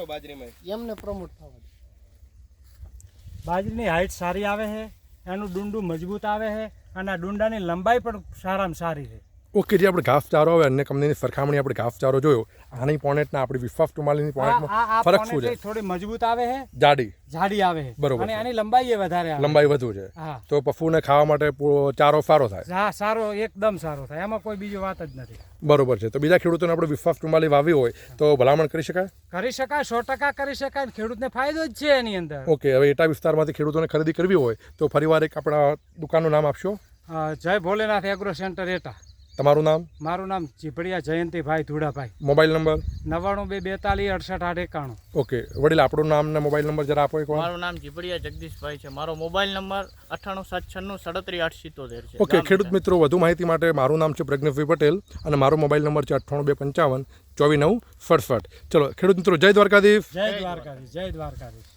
બાજરીમાં એમને પ્રમોટ થવા દે. બાજરીની હાઈટ સારી આવે છે, એનું ડુંડું મજબૂત આવે છે અને આ ડુંડાની લંબાઈ પણ સારામાં સારી છે. ઓકે, જે આપણે ઘાસચારો આવે અન્ય કંપનીની સરખામણી આપણે ઘાસચારો જોયો, આની પોનેટના આપણી વિફાફ ટુમાલીની પોનેટમાં ફરક શું છે? થોડી મજબૂત આવે છે, જાડી આવે છે, બરોબર અને છે. આની લંબાઈ એ વધારે આવે. લંબાઈ વધુ છે, હા. તો પશુને ખાવા માટે ચારો સારો થાય. હા, સારો, એકદમ સારો થાય, એમાં કોઈ બીજી વાત જ નથી. બરોબર છે. તો બીજા ખેડૂતોને આપણે વિફાફ ટુમાલી વાવી હોય તો ભલામણ કરી શકાય? કરી શકાય, 100% કરી શકાય. ખેડૂતને ફાયદો જ છે એની અંદર. ઓકે, હવે એટા વિસ્તારમાંથી ખેડૂતોને ખરીદી કરવી હોય તો ફરીવાર એક આપણા દુકાનનું નામ આપશો? જય ભોલેનાથ એગ્રો સેન્ટર એટા. તમારું નામ? મારું નામ Chipadiya Jayantibhai Dhudabhai. Mobile number? 9242486891. Okay, વડીલ આપણું નામ ને મોબાઈલ નંબર જરા આપો એકવાર. મારું નામ ચીપડિયા જગદીશભાઈ છે. મારો મોબાઈલ નંબર 9876933877 છે. ઓકે, ખેડૂત મિત્રો વધુ માહિતી માટે મારું નામ છે પ્રજ્ઞભાઈ પટેલ અને મારો મોબાઈલ નંબર છે 9825544967. ચલો ખેડૂત મિત્રો, જય દ્વારકાધીશ. જય દ્વારકાધીશ. જય દ્વારકાધીશ.